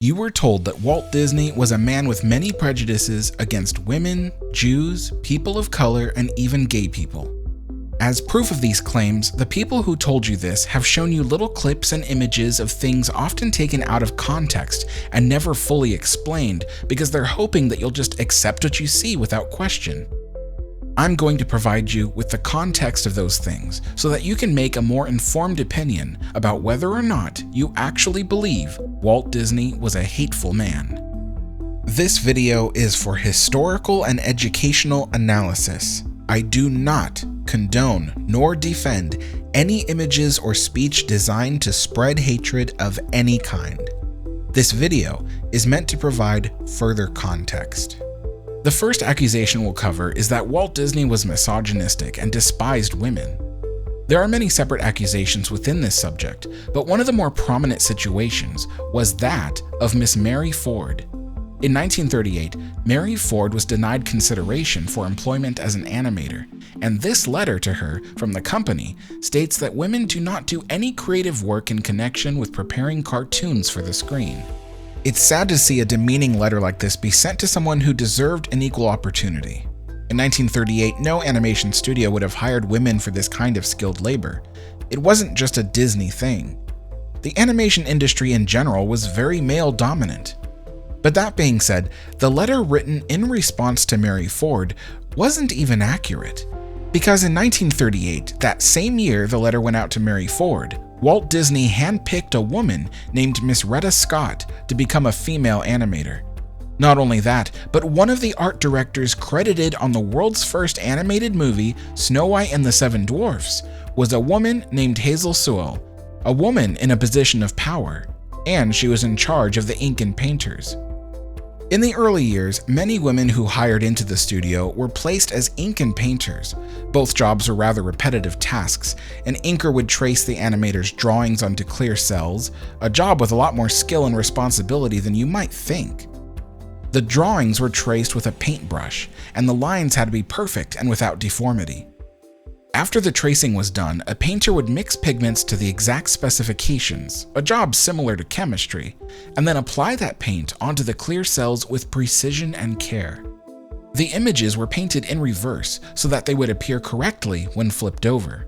You were told that Walt Disney was a man with many prejudices against women, Jews, people of color, and even gay people. As proof of these claims, the people who told you this have shown you little clips and images of things often taken out of context and never fully explained because they're hoping that you'll just accept what you see without question. I'm going to provide you with the context of those things so that you can make a more informed opinion about whether or not you actually believe Walt Disney was a hateful man. This video is for historical and educational analysis. I do not condone nor defend any images or speech designed to spread hatred of any kind. This video is meant to provide further context. The first accusation we'll cover is that Walt Disney was misogynistic and despised women. There are many separate accusations within this subject, but one of the more prominent situations was that of Miss Mary Ford. In 1938, Mary Ford was denied consideration for employment as an animator, and this letter to her from the company states that women do not do any creative work in connection with preparing cartoons for the screen. It's sad to see a demeaning letter like this be sent to someone who deserved an equal opportunity. In 1938, no animation studio would have hired women for this kind of skilled labor. It wasn't just a Disney thing. The animation industry in general was very male-dominant. But that being said, the letter written in response to Mary Ford wasn't even accurate. Because in 1938, that same year the letter went out to Mary Ford, Walt Disney handpicked a woman named Miss Retta Scott to become a female animator. Not only that, but one of the art directors credited on the world's first animated movie, Snow White and the Seven Dwarfs, was a woman named Hazel Sewell, a woman in a position of power, and she was in charge of the ink and painters. In the early years, many women who hired into the studio were placed as ink and painters. Both jobs were rather repetitive tasks. An inker would trace the animator's drawings onto clear cells, a job with a lot more skill and responsibility than you might think. The drawings were traced with a paintbrush, and the lines had to be perfect and without deformity. After the tracing was done, a painter would mix pigments to the exact specifications, a job similar to chemistry, and then apply that paint onto the clear cells with precision and care. The images were painted in reverse so that they would appear correctly when flipped over.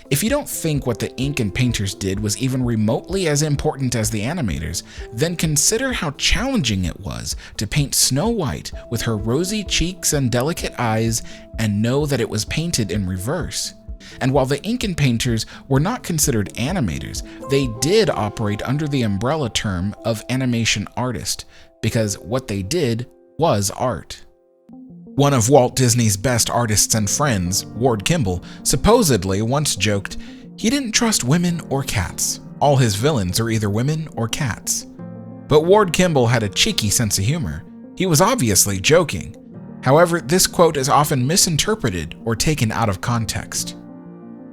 If you don't think what the ink and painters did was even remotely as important as the animators, then consider how challenging it was to paint Snow White with her rosy cheeks and delicate eyes and know that it was painted in reverse. And while the ink and painters were not considered animators, they did operate under the umbrella term of animation artist, because what they did was art. One of Walt Disney's best artists and friends, Ward Kimball, supposedly once joked, he didn't trust women or cats. All his villains are either women or cats. But Ward Kimball had a cheeky sense of humor. He was obviously joking. However, this quote is often misinterpreted or taken out of context.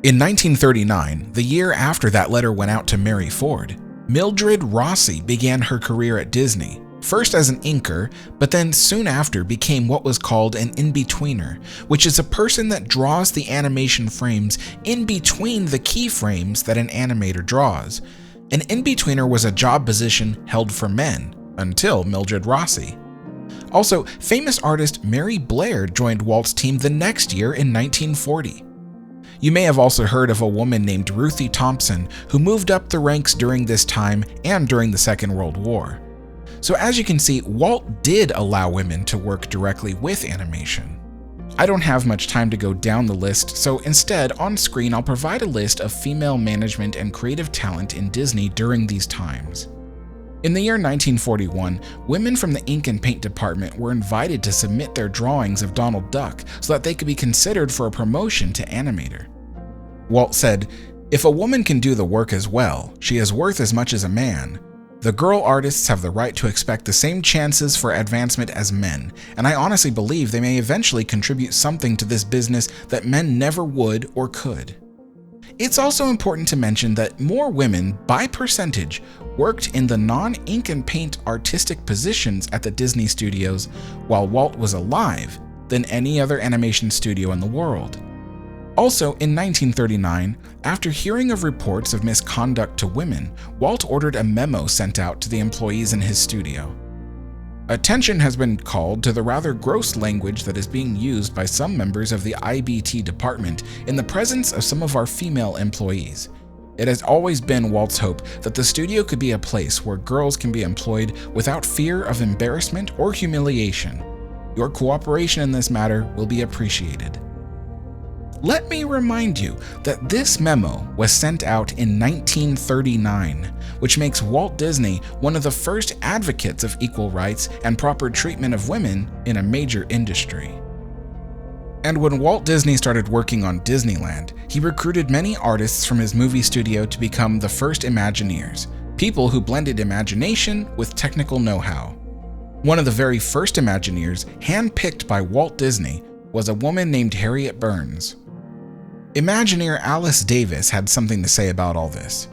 In 1939, the year after that letter went out to Mary Ford, Mildred Rossi began her career at Disney. First as an inker, but then soon after became what was called an in-betweener, which is a person that draws the animation frames in between the keyframes that an animator draws. An in-betweener was a job position held for men, until Mildred Rossi. Also, famous artist Mary Blair joined Walt's team the next year in 1940. You may have also heard of a woman named Ruthie Thompson who moved up the ranks during this time and during the Second World War. So as you can see, Walt did allow women to work directly with animation. I don't have much time to go down the list, so instead, on screen I'll provide a list of female management and creative talent in Disney during these times. In the year 1941, women from the ink and paint department were invited to submit their drawings of Donald Duck so that they could be considered for a promotion to animator. Walt said, "If a woman can do the work as well, she is worth as much as a man. The girl artists have the right to expect the same chances for advancement as men, and I honestly believe they may eventually contribute something to this business that men never would or could." It's also important to mention that more women, by percentage, worked in the non-ink and paint artistic positions at the Disney studios while Walt was alive than any other animation studio in the world. Also, in 1939, after hearing of reports of misconduct to women, Walt ordered a memo sent out to the employees in his studio. Attention has been called to the rather gross language that is being used by some members of the IBT department in the presence of some of our female employees. It has always been Walt's hope that the studio could be a place where girls can be employed without fear of embarrassment or humiliation. Your cooperation in this matter will be appreciated. Let me remind you that this memo was sent out in 1939, which makes Walt Disney one of the first advocates of equal rights and proper treatment of women in a major industry. And when Walt Disney started working on Disneyland, he recruited many artists from his movie studio to become the first Imagineers, people who blended imagination with technical know-how. One of the very first Imagineers, handpicked by Walt Disney, was a woman named Harriet Burns. Imagineer Alice Davis had something to say about all this.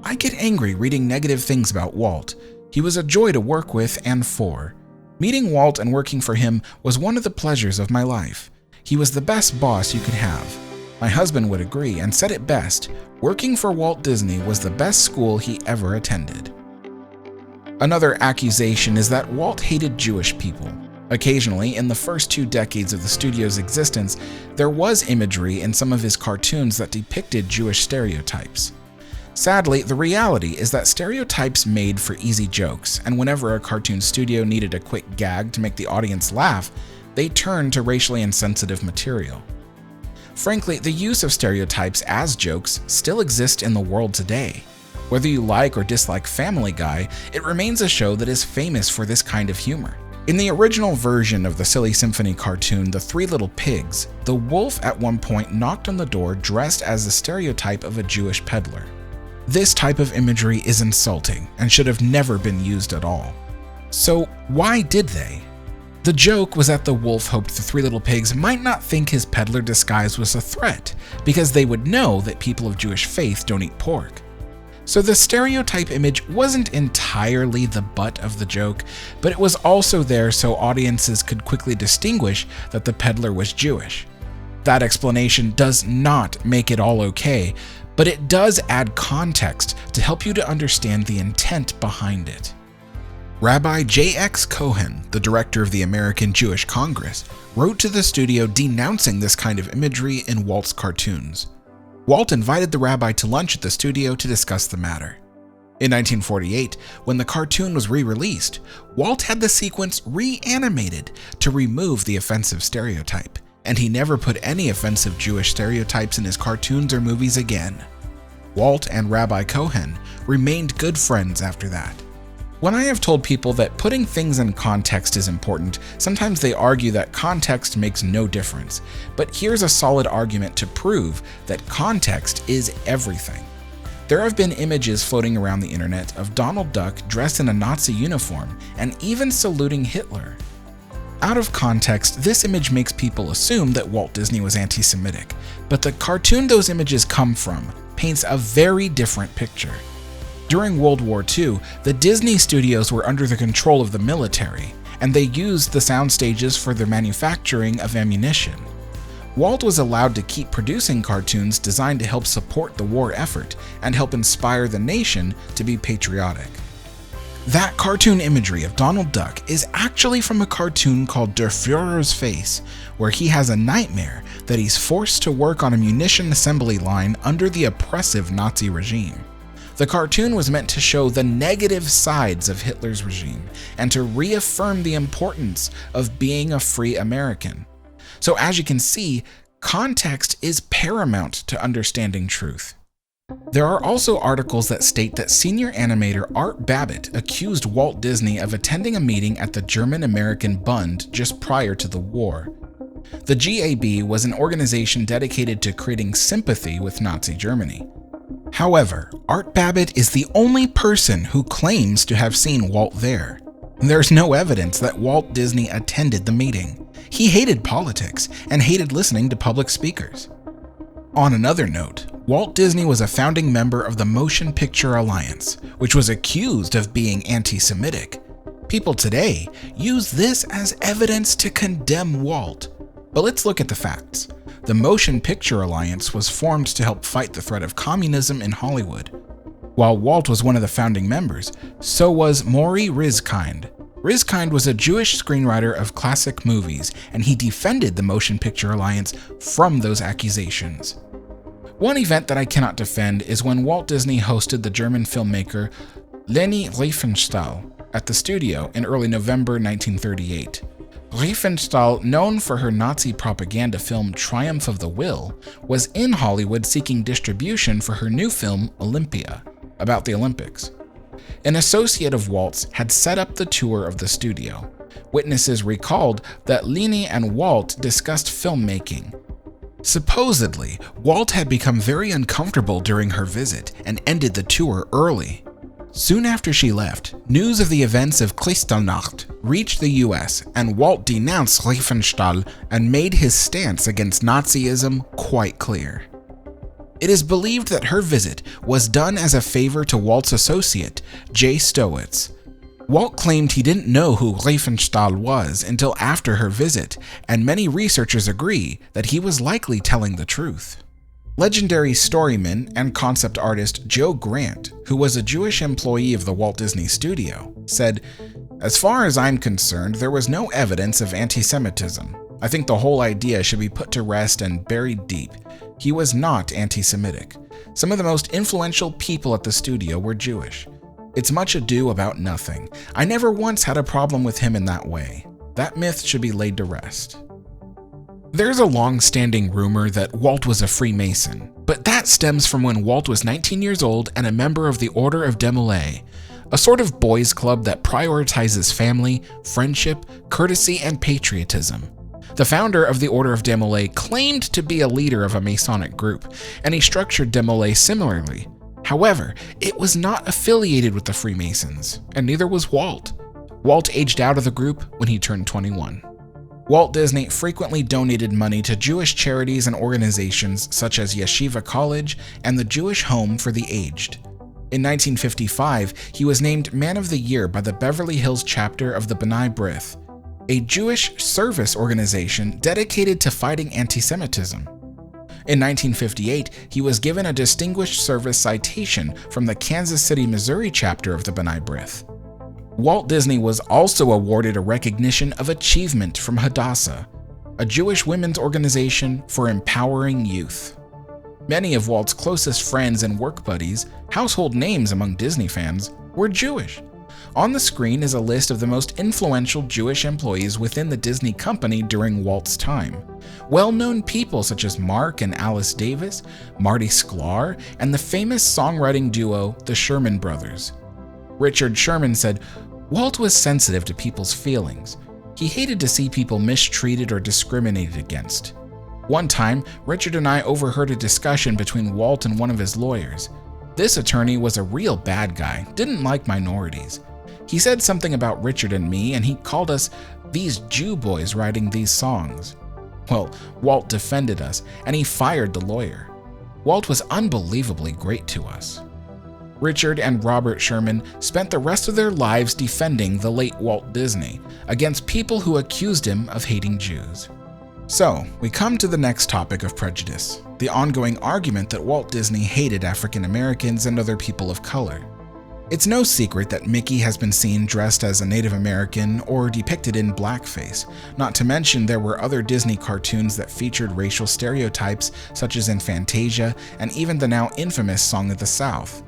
"I get angry reading negative things about Walt. He was a joy to work with and for. Meeting Walt and working for him was one of the pleasures of my life. He was the best boss you could have. My husband would agree and said it best, working for Walt Disney was the best school he ever attended." Another accusation is that Walt hated Jewish people. Occasionally, in the first 2 decades of the studio's existence, there was imagery in some of his cartoons that depicted Jewish stereotypes. Sadly, the reality is that stereotypes made for easy jokes, and whenever a cartoon studio needed a quick gag to make the audience laugh, they turned to racially insensitive material. Frankly, the use of stereotypes as jokes still exists in the world today. Whether you like or dislike Family Guy, it remains a show that is famous for this kind of humor. In the original version of the Silly Symphony cartoon, The Three Little Pigs, the wolf at one point knocked on the door dressed as the stereotype of a Jewish peddler. This type of imagery is insulting and should have never been used at all. So why did they? The joke was that the wolf hoped the Three Little Pigs might not think his peddler disguise was a threat, because they would know that people of Jewish faith don't eat pork. So the stereotype image wasn't entirely the butt of the joke, but it was also there so audiences could quickly distinguish that the peddler was Jewish. That explanation does not make it all okay, but it does add context to help you to understand the intent behind it. Rabbi J.X. Cohen, the director of the American Jewish Congress, wrote to the studio denouncing this kind of imagery in Walt's cartoons. Walt invited the rabbi to lunch at the studio to discuss the matter. In 1948, when the cartoon was re-released, Walt had the sequence reanimated to remove the offensive stereotype, and he never put any offensive Jewish stereotypes in his cartoons or movies again. Walt and Rabbi Cohen remained good friends after that. When I have told people that putting things in context is important, sometimes they argue that context makes no difference. But here's a solid argument to prove that context is everything. There have been images floating around the internet of Donald Duck dressed in a Nazi uniform and even saluting Hitler. Out of context, this image makes people assume that Walt Disney was anti-Semitic, but the cartoon those images come from paints a very different picture. During World War II, the Disney studios were under the control of the military, and they used the sound stages for the manufacturing of ammunition. Walt was allowed to keep producing cartoons designed to help support the war effort and help inspire the nation to be patriotic. That cartoon imagery of Donald Duck is actually from a cartoon called Der Führer's Face, where he has a nightmare that he's forced to work on a munition assembly line under the oppressive Nazi regime. The cartoon was meant to show the negative sides of Hitler's regime and to reaffirm the importance of being a free American. So as you can see, context is paramount to understanding truth. There are also articles that state that senior animator Art Babbitt accused Walt Disney of attending a meeting at the German-American Bund just prior to the war. The GAB was an organization dedicated to creating sympathy with Nazi Germany. However, Art Babbitt is the only person who claims to have seen Walt there. There's no evidence that Walt Disney attended the meeting. He hated politics and hated listening to public speakers. On another note, Walt Disney was a founding member of the Motion Picture Alliance, which was accused of being anti-Semitic. People today use this as evidence to condemn Walt. But let's look at the facts. The Motion Picture Alliance was formed to help fight the threat of communism in Hollywood. While Walt was one of the founding members, so was Maury Rizkind. Rizkind was a Jewish screenwriter of classic movies, and he defended the Motion Picture Alliance from those accusations. One event that I cannot defend is when Walt Disney hosted the German filmmaker Leni Riefenstahl at the studio in early November 1938. Riefenstahl, known for her Nazi propaganda film Triumph of the Will, was in Hollywood seeking distribution for her new film Olympia, about the Olympics. An associate of Walt's had set up the tour of the studio. Witnesses recalled that Leni and Walt discussed filmmaking. Supposedly, Walt had become very uncomfortable during her visit and ended the tour early. Soon after she left, news of the events of Kristallnacht reached the US, and Walt denounced Riefenstahl and made his stance against Nazism quite clear. It is believed that her visit was done as a favor to Walt's associate, J. Stowitz. Walt claimed he didn't know who Riefenstahl was until after her visit, and many researchers agree that he was likely telling the truth. Legendary storyman and concept artist Joe Grant, who was a Jewish employee of the Walt Disney Studio, said, "As far as I'm concerned, there was no evidence of anti-Semitism. I think the whole idea should be put to rest and buried deep. He was not anti-Semitic. Some of the most influential people at the studio were Jewish. It's much ado about nothing. I never once had a problem with him in that way. That myth should be laid to rest." There's a long-standing rumor that Walt was a Freemason, but that stems from when Walt was 19 years old and a member of the Order of Demolay, a sort of boys' club that prioritizes family, friendship, courtesy, and patriotism. The founder of the Order of Demolay claimed to be a leader of a Masonic group, and he structured Demolay similarly. However, it was not affiliated with the Freemasons, and neither was Walt. Walt aged out of the group when he turned 21. Walt Disney frequently donated money to Jewish charities and organizations such as Yeshiva College and the Jewish Home for the Aged. In 1955, he was named Man of the Year by the Beverly Hills chapter of the B'nai B'rith, a Jewish service organization dedicated to fighting anti-Semitism. In 1958, he was given a Distinguished Service Citation from the Kansas City, Missouri chapter of the B'nai B'rith. Walt Disney was also awarded a recognition of achievement from Hadassah, a Jewish women's organization for empowering youth. Many of Walt's closest friends and work buddies, household names among Disney fans, were Jewish. On the screen is a list of the most influential Jewish employees within the Disney company during Walt's time. Well-known people such as Mark and Alice Davis, Marty Sklar, and the famous songwriting duo, the Sherman Brothers. Richard Sherman said, "Walt was sensitive to people's feelings. He hated to see people mistreated or discriminated against." One time, Richard and I overheard a discussion between Walt and one of his lawyers. This attorney was a real bad guy, didn't like minorities. He said something about Richard and me, and he called us these Jew boys writing these songs. Well, Walt defended us, and he fired the lawyer. Walt was unbelievably great to us. Richard and Robert Sherman spent the rest of their lives defending the late Walt Disney against people who accused him of hating Jews. So, we come to the next topic of prejudice, the ongoing argument that Walt Disney hated African Americans and other people of color. It's no secret that Mickey has been seen dressed as a Native American or depicted in blackface, not to mention there were other Disney cartoons that featured racial stereotypes such as in Fantasia and even the now infamous Song of the South.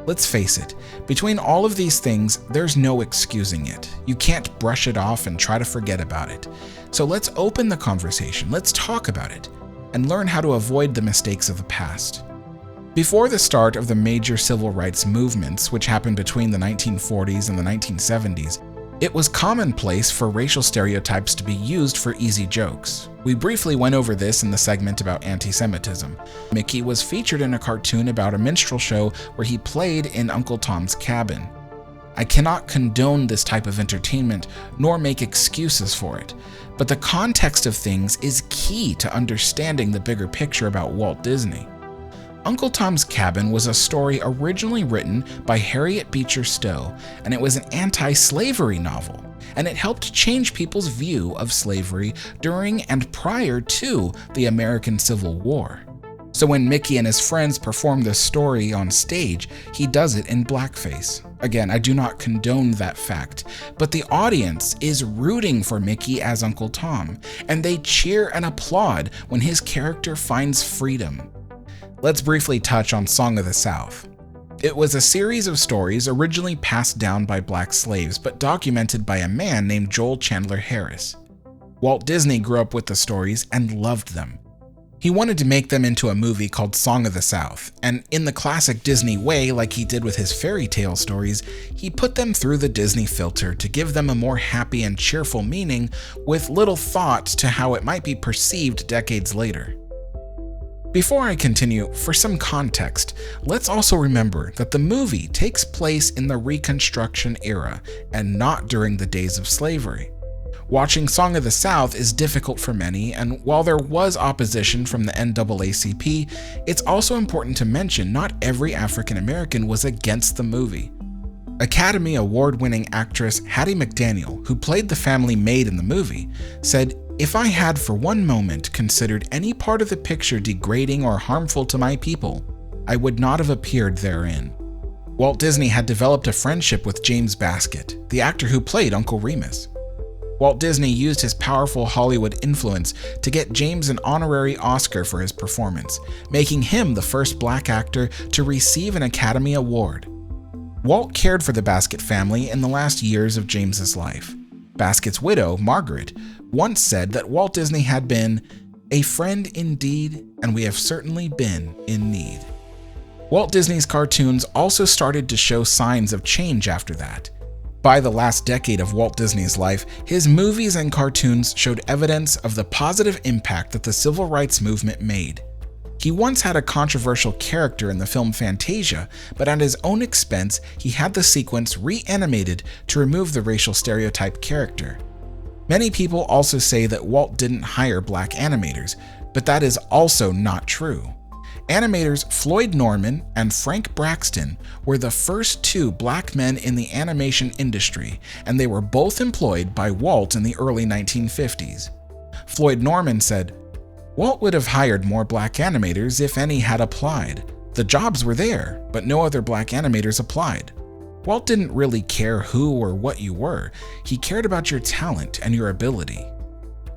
Let's face it, between all of these things, there's no excusing it. You can't brush it off and try to forget about it. So let's open the conversation, let's talk about it, and learn how to avoid the mistakes of the past. Before the start of the major civil rights movements, which happened between the 1940s and the 1970s, it was commonplace for racial stereotypes to be used for easy jokes. We briefly went over this in the segment about anti-Semitism. Mickey was featured in a cartoon about a minstrel show where he played in Uncle Tom's Cabin. I cannot condone this type of entertainment, nor make excuses for it, but the context of things is key to understanding the bigger picture about Walt Disney. Uncle Tom's Cabin was a story originally written by Harriet Beecher Stowe, and it was an anti-slavery novel. and it helped change people's view of slavery during and prior to the American Civil War. So when Mickey and his friends perform this story on stage, he does it in blackface. Again, I do not condone that fact, but the audience is rooting for Mickey as Uncle Tom, and they cheer and applaud when his character finds freedom. Let's briefly touch on Song of the South. It was a series of stories originally passed down by black slaves, but documented by a man named Joel Chandler Harris. Walt Disney grew up with the stories and loved them. He wanted to make them into a movie called Song of the South, and in the classic Disney way, like he did with his fairy tale stories, he put them through the Disney filter to give them a more happy and cheerful meaning with little thought to how it might be perceived decades later. Before I continue, for some context, let's also remember that the movie takes place in the Reconstruction era and not during the days of slavery. Watching Song of the South is difficult for many, and while there was opposition from the NAACP, it's also important to mention not every African American was against the movie. Academy Award-winning actress Hattie McDaniel, who played the family maid in the movie, said, "If I had for one moment considered any part of the picture degrading or harmful to my people, I would not have appeared therein." Walt Disney had developed a friendship with James Baskett, the actor who played Uncle Remus. Walt Disney used his powerful Hollywood influence to get James an honorary Oscar for his performance, making him the first black actor to receive an Academy Award. Walt cared for the Baskett family in the last years of James's life. Baskett's widow, Margaret, once said that Walt Disney had been a friend indeed, and we have certainly been in need. Walt Disney's cartoons also started to show signs of change after that. By the last decade of Walt Disney's life, his movies and cartoons showed evidence of the positive impact that the civil rights movement made. He once had a controversial character in the film Fantasia, but at his own expense, he had the sequence reanimated to remove the racial stereotype character. Many people also say that Walt didn't hire black animators, but that is also not true. Animators Floyd Norman and Frank Braxton were the first two black men in the animation industry, and they were both employed by Walt in the early 1950s. Floyd Norman said, "Walt would have hired more black animators if any had applied. The jobs were there, but no other black animators applied. Walt didn't really care who or what you were. He cared about your talent and your ability."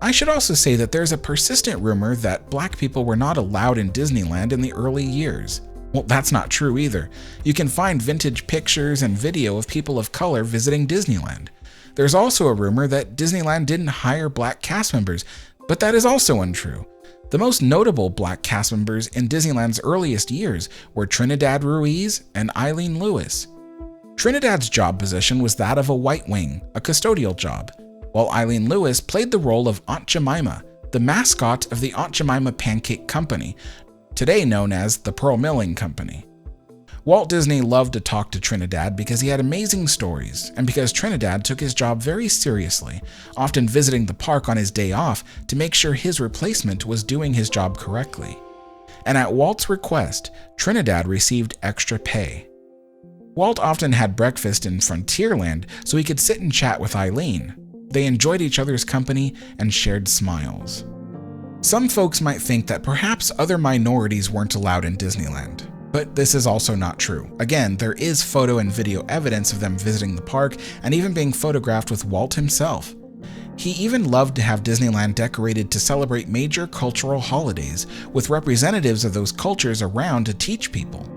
I should also say that there's a persistent rumor that black people were not allowed in Disneyland in the early years. Well, that's not true either. You can find vintage pictures and video of people of color visiting Disneyland. There's also a rumor that Disneyland didn't hire black cast members, but that is also untrue. The most notable black cast members in Disneyland's earliest years were Trinidad Ruiz and Eileen Lewis. Trinidad's job position was that of a white wing, a custodial job, while Eileen Lewis played the role of Aunt Jemima, the mascot of the Aunt Jemima Pancake Company, today known as the Pearl Milling Company. Walt Disney loved to talk to Trinidad because he had amazing stories, and because Trinidad took his job very seriously, often visiting the park on his day off to make sure his replacement was doing his job correctly. And at Walt's request, Trinidad received extra pay. Walt often had breakfast in Frontierland so he could sit and chat with Eileen. They enjoyed each other's company and shared smiles. Some folks might think that perhaps other minorities weren't allowed in Disneyland, but this is also not true. Again, there is photo and video evidence of them visiting the park and even being photographed with Walt himself. He even loved to have Disneyland decorated to celebrate major cultural holidays, with representatives of those cultures around to teach people.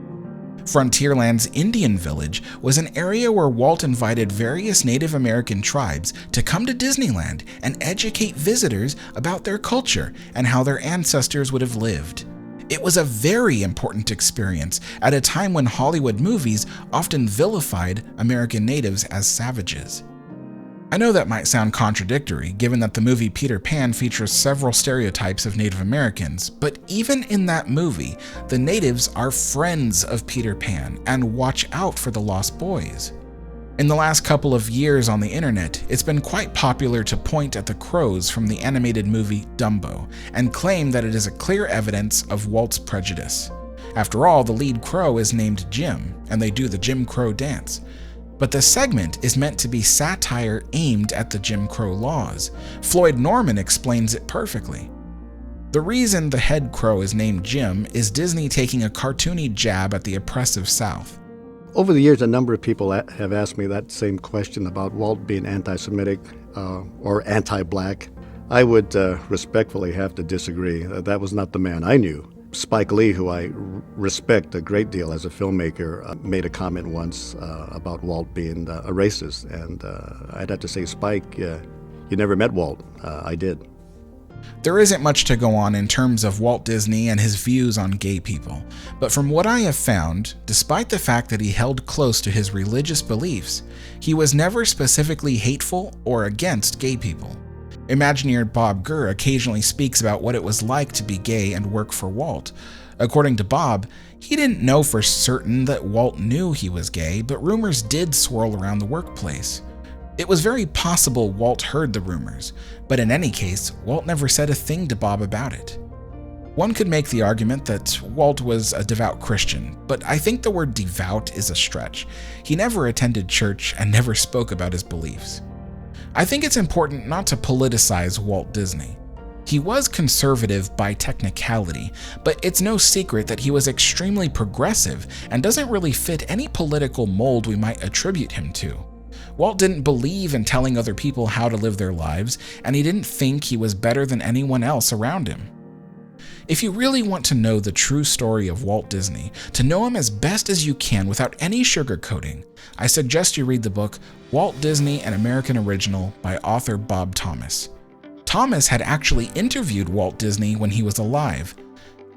Frontierland's Indian Village was an area where Walt invited various Native American tribes to come to Disneyland and educate visitors about their culture and how their ancestors would have lived. It was a very important experience at a time when Hollywood movies often vilified American natives as savages. I know that might sound contradictory, given that the movie Peter Pan features several stereotypes of Native Americans, but even in that movie, the natives are friends of Peter Pan and watch out for the lost boys. In the last couple of years on the internet, it's been quite popular to point at the crows from the animated movie Dumbo and claim that it is a clear evidence of Walt's prejudice. After all, the lead crow is named Jim, and they do the Jim Crow dance. But the segment is meant to be satire aimed at the Jim Crow laws. Floyd Norman explains it perfectly. The reason the head crow is named Jim is Disney taking a cartoony jab at the oppressive South. Over the years, a number of people have asked me that same question about Walt being anti-Semitic or anti-black. I would respectfully have to disagree. That was not the man I knew. Spike Lee, who I respect a great deal as a filmmaker, made a comment once about Walt being a racist. And I'd have to say, Spike, you never met Walt. I did. There isn't much to go on in terms of Walt Disney and his views on gay people, but from what I have found, despite the fact that he held close to his religious beliefs, he was never specifically hateful or against gay people. Imagineer Bob Gurr occasionally speaks about what it was like to be gay and work for Walt. According to Bob, he didn't know for certain that Walt knew he was gay, but rumors did swirl around the workplace. It was very possible Walt heard the rumors, but in any case, Walt never said a thing to Bob about it. One could make the argument that Walt was a devout Christian, but I think the word devout is a stretch. He never attended church and never spoke about his beliefs. I think it's important not to politicize Walt Disney. He was conservative by technicality, but it's no secret that he was extremely progressive and doesn't really fit any political mold we might attribute him to. Walt didn't believe in telling other people how to live their lives, and he didn't think he was better than anyone else around him. If you really want to know the true story of Walt Disney, to know him as best as you can without any sugarcoating, I suggest you read the book Walt Disney, an American Original by author Bob Thomas. Thomas had actually interviewed Walt Disney when he was alive.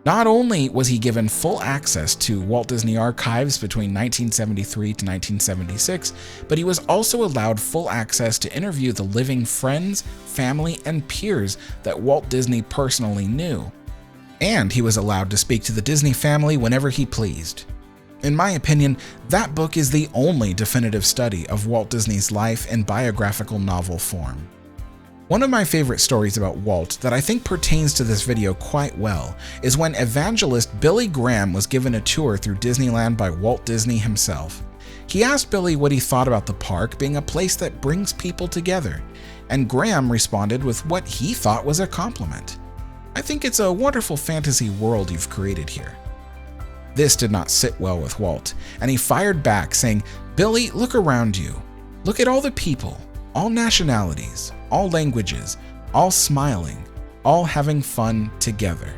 Not only was he given full access to Walt Disney archives between 1973 to 1976, but he was also allowed full access to interview the living friends, family, and peers that Walt Disney personally knew. And he was allowed to speak to the Disney family whenever he pleased. In my opinion, that book is the only definitive study of Walt Disney's life in biographical novel form. One of my favorite stories about Walt that I think pertains to this video quite well is when evangelist Billy Graham was given a tour through Disneyland by Walt Disney himself. He asked Billy what he thought about the park being a place that brings people together, and Graham responded with what he thought was a compliment. I think it's a wonderful fantasy world you've created here. This did not sit well with Walt, and he fired back saying, "Billy, look around you. Look at all the people, all nationalities, all languages, all smiling, all having fun together.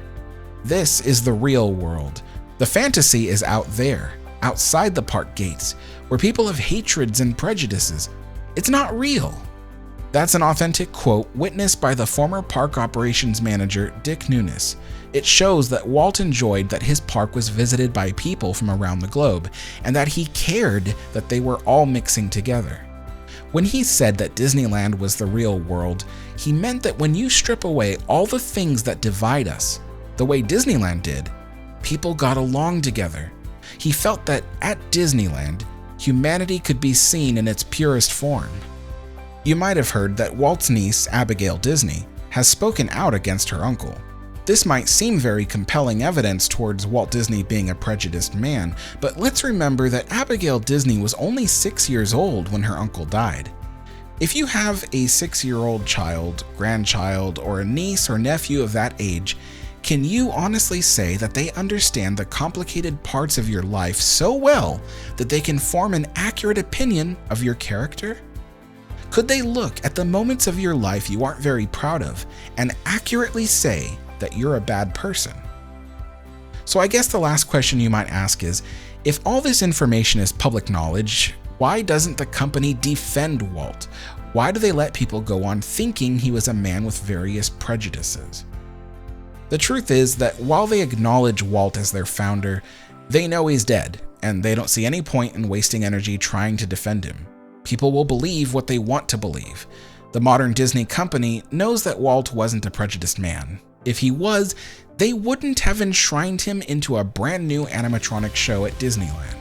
This is the real world. The fantasy is out there, outside the park gates, where people have hatreds and prejudices. It's not real." That's an authentic quote witnessed by the former park operations manager Dick Nunes. It shows that Walt enjoyed that his park was visited by people from around the globe, and that he cared that they were all mixing together. When he said that Disneyland was the real world, he meant that when you strip away all the things that divide us, the way Disneyland did, people got along together. He felt that at Disneyland, humanity could be seen in its purest form. You might have heard that Walt's niece, Abigail Disney, has spoken out against her uncle. This might seem very compelling evidence towards Walt Disney being a prejudiced man, but let's remember that Abigail Disney was only 6 years old when her uncle died. If you have a 6-year-old child, grandchild, or a niece or nephew of that age, can you honestly say that they understand the complicated parts of your life so well that they can form an accurate opinion of your character? Could they look at the moments of your life you aren't very proud of and accurately say that you're a bad person? So I guess the last question you might ask is, if all this information is public knowledge, why doesn't the company defend Walt? Why do they let people go on thinking he was a man with various prejudices? The truth is that while they acknowledge Walt as their founder, they know he's dead, and they don't see any point in wasting energy trying to defend him. People will believe what they want to believe. The modern Disney company knows that Walt wasn't a prejudiced man. If he was, they wouldn't have enshrined him into a brand new animatronic show at Disneyland.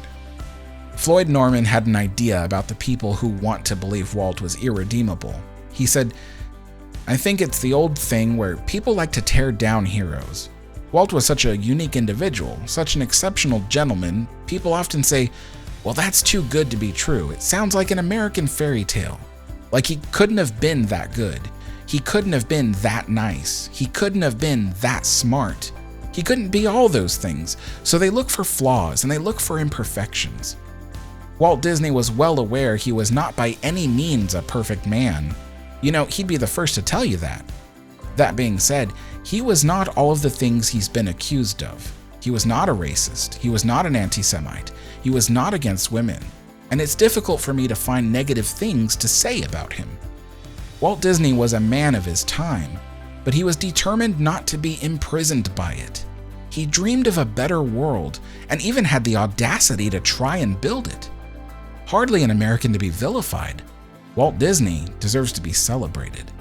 Floyd Norman had an idea about the people who want to believe Walt was irredeemable. He said, "I think it's the old thing where people like to tear down heroes. Walt was such a unique individual, such an exceptional gentleman, people often say, Well, that's too good to be true. It sounds like an American fairy tale. Like he couldn't have been that good. He couldn't have been that nice. He couldn't have been that smart. He couldn't be all those things, so they look for flaws and they look for imperfections. Walt Disney was well aware he was not by any means a perfect man. You know, he'd be the first to tell you that. That being said, he was not all of the things he's been accused of. He was not a racist. He was not an anti-Semite. He was not against women. And it's difficult for me to find negative things to say about him. Walt Disney was a man of his time, but he was determined not to be imprisoned by it. He dreamed of a better world and even had the audacity to try and build it. Hardly an American to be vilified. Walt Disney deserves to be celebrated.